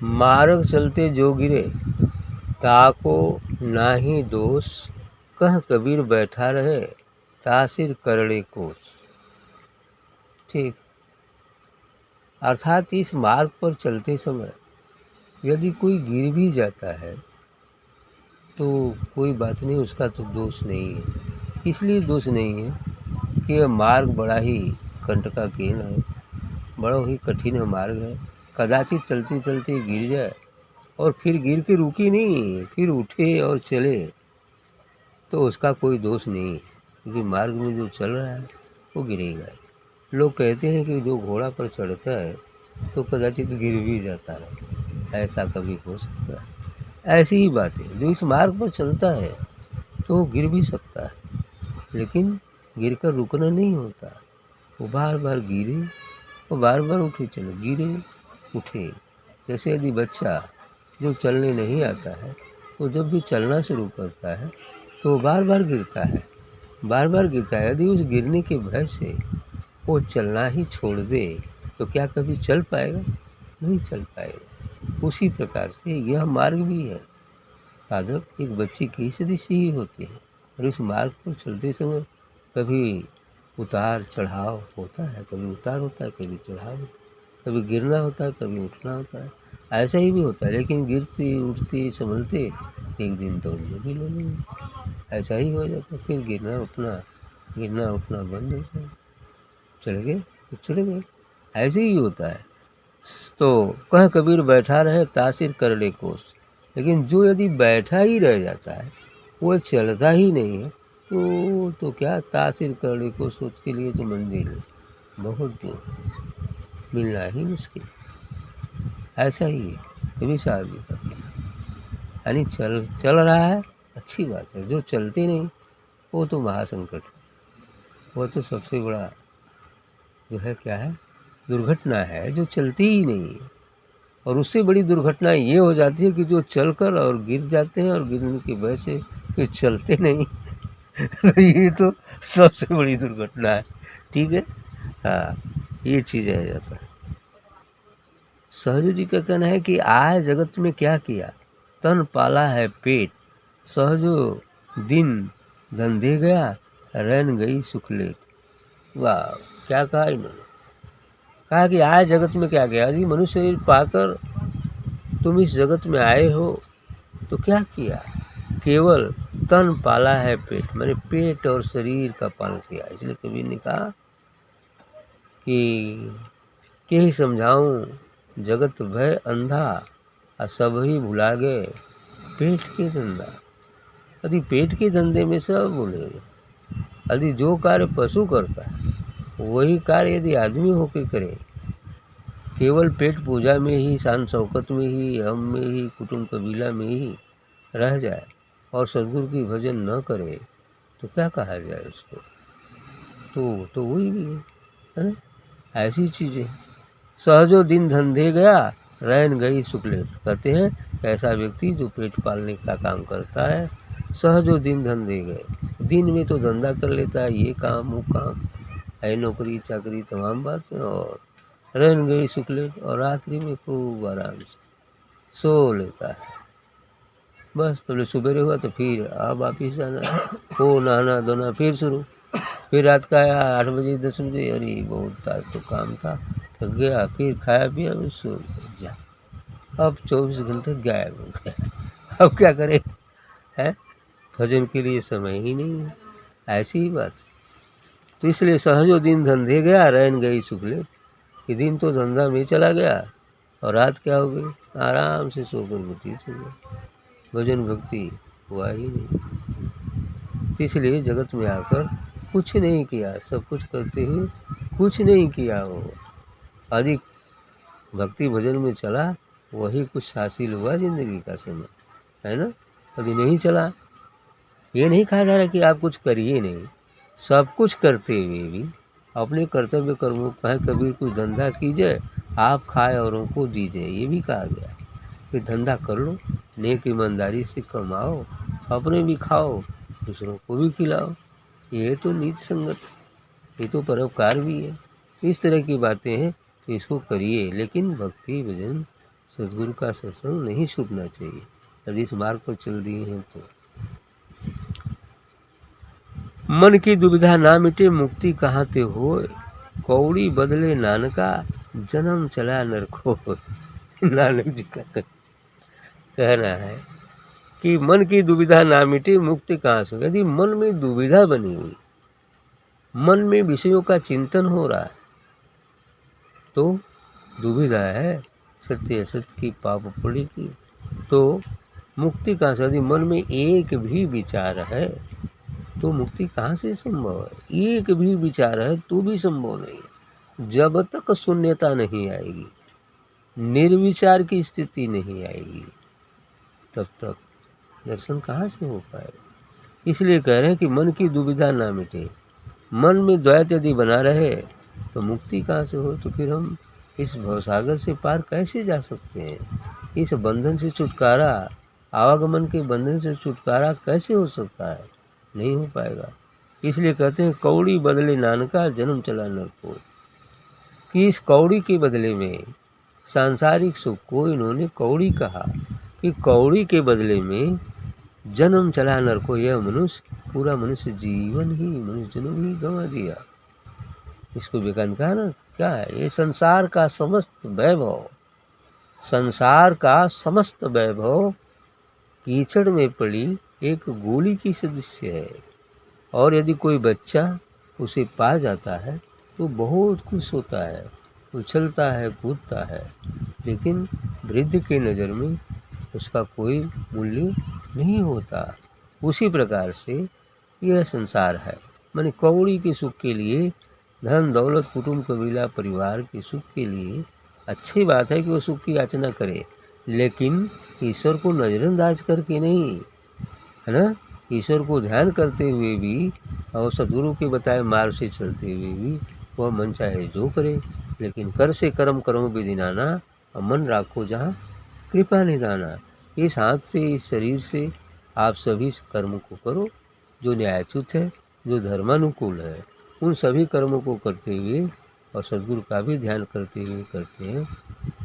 मार्ग चलते जो गिरे, ताको नाही दोष, कह कबीर बैठा रहे, तासिर करड़े कोस। ठीक, अर्थात इस मार्ग पर चलते समय यदि कोई गिर भी जाता है तो कोई बात नहीं, उसका तो दोष नहीं है। इसलिए दोष नहीं है कि यह मार्ग बड़ा ही कंटकाकीर्ण है, बड़ा ही कठिन मार्ग है। कदाचित चलते चलते गिर जाए और फिर गिर के रुकी नहीं, फिर उठे और चले, तो उसका कोई दोष नहीं है, क्योंकि मार्ग में जो चल रहा है वो गिरेगा। लोग कहते हैं कि जो घोड़ा पर चढ़ता है तो कदाचित गिर भी जाता है, ऐसा कभी हो सकता है। ऐसी ही बात है, जो इस मार्ग पर चलता है तो वो गिर भी सकता है, लेकिन गिर कर रुकना नहीं होता, वो बार बार गिरे और बार बार उठे चले, गिरे उठे। जैसे यदि बच्चा जो चलने नहीं आता है, वो जब भी चलना शुरू करता है तो वो बार बार गिरता है, बार बार गिरता है। यदि उस गिरने के भय से वो चलना ही छोड़ दे तो क्या कभी चल पाएगा? नहीं चल पाएगा। उसी प्रकार से यह मार्ग भी है। साधक एक बच्चे की सदृश ही होते हैं, और इस मार्ग पर चलते समय कभी उतार चढ़ाव होता है, कभी उतार होता है, कभी चढ़ाव होता है, कभी गिरना होता है, कभी उठना होता है। ऐसा ही भी होता है, लेकिन गिरते उठते संभलते एक दिन तो उनको भी ले लेंगे। ऐसा ही हो जाता है, फिर गिरना उठना बंद हो जाए, चढ़ गए तो चढ़ गए, ऐसे ही होता है। तो कह कबीर बैठा रहे, तासिर करड़े कोस। लेकिन जो यदि बैठा ही रह जाता है, वो चलता ही नहीं है, तो क्या तासिर करड़े कोस, उसके लिए तो मंजिल बहुत दूर, मिलना ही मुश्किल। ऐसा ही है, कभी साहब भी कहते हैं। यानी चल रहा है अच्छी बात है, जो चलते नहीं वो तो महासंकट है, वो तो सबसे बड़ा जो है क्या है, दुर्घटना है, जो चलती ही नहीं है। और उससे बड़ी दुर्घटना ये हो जाती है कि जो चलकर और गिर जाते हैं, और गिरने की वजह से फिर चलते नहीं तो ये तो सबसे बड़ी दुर्घटना है। ठीक है, हाँ, ये चीज़ आ जाता है। सहजो जी का कहना है कि आए जगत में क्या किया, तन पाला है पेट, सहजो दिन धंधे गया, रैन गई सुखलेट। वाह, क्या कहा इन्होंने, कहा कि आए जगत में क्या किया। यदि मनुष्य शरीर पाकर तुम इस जगत में आए हो तो क्या किया, केवल तन पाला है पेट, मैंने पेट और शरीर का पालन किया। इसलिए कबीर ने कहा कि के ही समझाऊं जगत भय अंधा, आ सब ही भुला गए पेट के धंधा। यदि पेट के धंधे में सब भूले, यदि जो कार्य पशु करता है वही कार्य यदि आदमी होकर करे, केवल पेट पूजा में ही, शान शौकत में ही, हम में ही, कुटुंब कबीला में ही रह जाए और सदगुरु की भजन न करे, तो क्या कहा जाए उसको, तो वही भी है ना। ऐसी चीज़ें, सहजो दिन धंधे गया, रैन गई सुखलेट। कहते हैं ऐसा व्यक्ति जो पेट पालने का काम करता है, सहजो दिन धंधे गए, दिन में तो धंधा कर लेता है, ये काम वो काम है, नौकरी चाकरी तमाम बातें, और रैन गई सुखलेट, और रात्रि में खूब आराम से सो लेता है। बस तो सुबह हुआ तो फिर अब वापिस जाना, हो नहाना धोना फिर शुरू, फिर रात का आया 8 बजे 10 बजे, अरे बहुत आज तो काम था, थक गया, फिर खाया पिया फिर सो जा, अब 24 घंटे गायब हो गया। अब क्या करें, है भजन के लिए समय ही नहीं है। ऐसी ही बात, तो इसलिए सहजो दिन धंधे गया, रैन गई सुखलेट, कि दिन तो धंधा में चला गया और रात क्या हो गई, आराम से सोकर व्यतीत हो गया, भजन भक्ति हुआ ही नहीं। तो इसलिए जगत में आकर कुछ नहीं किया, सब कुछ करते हुए कुछ नहीं किया। हो अधिक भक्ति भजन में चला, वही कुछ हासिल हुआ जिंदगी का समय, है ना। कभी नहीं चला, ये नहीं कहा जा रहा कि आप कुछ करिए नहीं, सब कुछ करते हुए भी अपने कर्तव्य कर्मों का कभी कुछ धंधा कीजिए, आप खाए औरों को दीजिए, ये भी कहा गया कि धंधा कर लो, नेक ईमानदारी से कमाओ, अपने भी खाओ, दूसरों को भी खिलाओ, ये तो नीति संगत, ये तो परोपकार भी है। इस तरह की बातें हैं तो इसको करिए, लेकिन भक्ति भजन सद्गुरु का सत्संग नहीं छूटना चाहिए। यदि इस मार्ग पर चल दिए हैं तो मन की दुविधा ना मिटे मुक्ति कहाँ ते होए, कौड़ी बदले नानका जन्म चला नरको। नानक जी का कहना है कि मन की दुविधा ना मिटे मुक्ति कहाँ से। यदि मन में दुविधा बनी हुई, मन में विषयों का चिंतन हो रहा है, तो दुविधा है सत्य असत्य की, पाप पुण्य की, तो मुक्ति कहाँ से। यदि मन में एक भी विचार है तो मुक्ति कहाँ से संभव है। एक भी विचार है तो भी संभव नहीं है। जब तक शून्यता नहीं आएगी, निर्विचार की स्थिति नहीं आएगी, तब तक दर्शन कहाँ से हो पाएगा। इसलिए कह रहे हैं कि मन की दुविधा ना मिटे, मन में द्वैत यदि बना रहे तो मुक्ति कहाँ से हो। तो फिर हम इस भवसागर से पार कैसे जा सकते हैं। इस बंधन से छुटकारा, आवागमन के बंधन से छुटकारा कैसे हो सकता है, नहीं हो पाएगा। इसलिए कहते हैं कौड़ी बदले नानका जन्म चला नरको, कि इस कौड़ी के बदले में सांसारिक सुख को इन्होंने कौड़ी कहा, कि कौड़ी के बदले में जन्म चला नरको। यह मनुष्य पूरा मनुष्य जीवन ही, मनुष्य जन्म ही गंवा दिया। इसको विवेकानंद कहा ना, क्या है ये संसार का समस्त वैभव, संसार का समस्त वैभव कीचड़ में पड़ी एक गोली की सदृश है। और यदि कोई बच्चा उसे पा जाता है तो बहुत खुश होता है, उछलता है, कूदता है, लेकिन वृद्ध की नज़र में उसका कोई मूल्य नहीं होता। उसी प्रकार से यह संसार है। माने कौड़ी के सुख के लिए, धन दौलत कुटुंब कबीला परिवार के सुख के लिए अच्छी बात है कि वो सुख की याचना करे, लेकिन ईश्वर को नज़रअंदाज करके नहीं, है ना। ईश्वर को ध्यान करते हुए भी और सद्गुरु के बताए मार्ग से चलते हुए भी वह मन चाहे जो करे, लेकिन कर से कर्म करो विधि नाना, और मन राखो जहाँ कृपा निधाना। इस हाथ से, इस शरीर से आप सभी कर्म को करो जो न्यायोचित है, जो धर्मानुकूल है। उन सभी कर्मों को करते हुए और सद्गुरु का भी ध्यान करते हुए करते हैं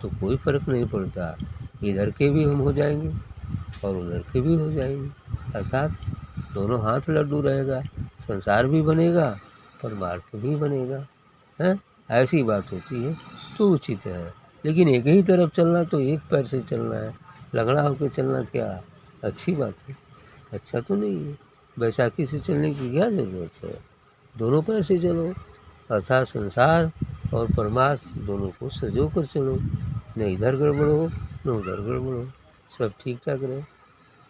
तो कोई फर्क नहीं पड़ता। इधर के भी हम हो जाएंगे और उधर के भी हो जाएंगे, अर्थात दोनों हाथ लड्डू रहेगा। संसार भी बनेगा, परमार्थ भी बनेगा, है। ऐसी बात होती है तो उचित है। लेकिन एक ही तरफ चलना, तो एक पैर से चलना है, लगड़ा होकर चलना क्या अच्छी बात है? अच्छा तो नहीं है। बैसाखी से चलने की क्या ज़रूरत है? दोनों पैर से चलो, अर्थात संसार और परमार्थ दोनों को सजो कर चलो। न इधर गड़बड़ हो न उधर गड़बड़ हो, सब ठीक ठाक रहे,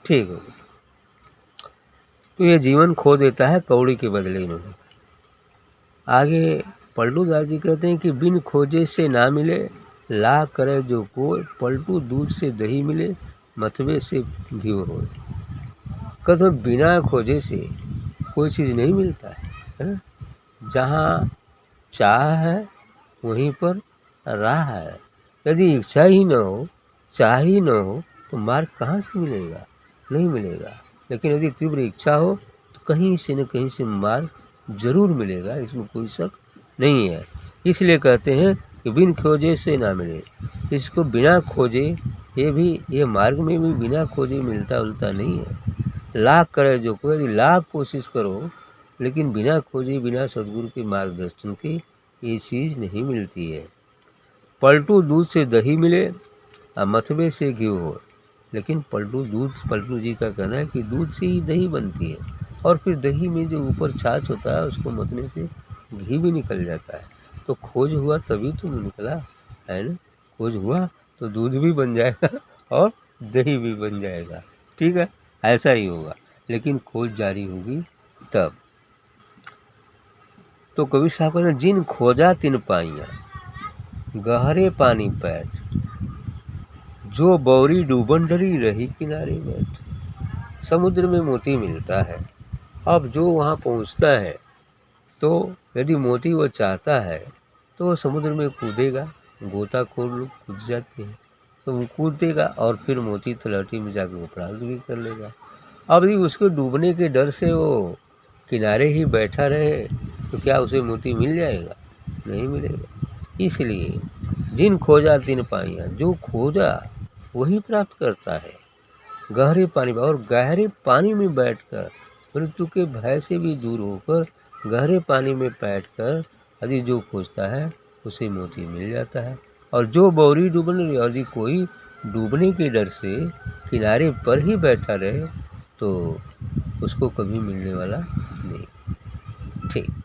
ठीक हो। तो ये जीवन खो देता है कौड़ी के बदले इन्होंने। आगे पलटू दास जी कहते हैं कि बिन खोजे से ना मिले, ला करे जो कोई, पलटू दूध से दही मिले, मतवे से घी हो। कहते बिना खोजे से कोई चीज़ नहीं मिलता है। जहाँ चाह है वहीं पर राह है। यदि इच्छा ही न हो, चाह ही न हो, तो मार्ग कहाँ से मिलेगा? नहीं मिलेगा। लेकिन यदि तीव्र इच्छा हो तो कहीं से न कहीं से मार्ग जरूर मिलेगा, इसमें कोई शक नहीं है। इसलिए कहते हैं कि बिन खोजे से ना मिले। इसको बिना खोजे, ये मार्ग में भी बिना खोजे मिलता उलता नहीं है। लाख करे जो कोई, यदि लाख कोशिश करो लेकिन बिना खोजे, बिना सद्गुरु के मार्गदर्शन के ये चीज़ नहीं मिलती है। पलटू दूध से दही मिले और मथबे से घी हो। लेकिन पलटू जी का कहना है कि दूध से ही दही बनती है, और फिर दही में जो ऊपर छाछ होता है उसको मथने से घी भी निकल जाता है। तो खोज हुआ तभी तो निकला, है ना। खोज हुआ तो दूध भी बन जाएगा और दही भी बन जाएगा, ठीक है, ऐसा ही होगा। लेकिन खोज जारी होगी तब। तो कबीर साहब कहते हैं जिन खोजा तिन पाइया, गहरे पानी पैठ, जो बौरी डूबन डरी रही किनारे बैठ। समुद्र में मोती मिलता है। अब जो वहाँ पहुँचता है तो यदि मोती वो चाहता है तो वो समुद्र में कूदेगा। गोताखोर लोग कूद जाते हैं तो वो कूदेगा और फिर मोती तलहटी में जाकर वो प्राप्त भी कर लेगा। अब यदि उसके डूबने के डर से वो किनारे ही बैठा रहे तो क्या उसे मोती मिल जाएगा? नहीं मिलेगा। इसलिए जिन खोजा तिन पाइया, जो खोजा वही प्राप्त करता है। गहरे पानी में, और गहरे पानी में बैठकर मृत्यु के भय से भी दूर होकर गहरे पानी में बैठकर यदि जो खोजता है उसे मोती मिल जाता है। और जो बौरी डूबने, यदि कोई डूबने के डर से किनारे पर ही बैठा रहे तो उसको कभी मिलने वाला नहीं। ठीक।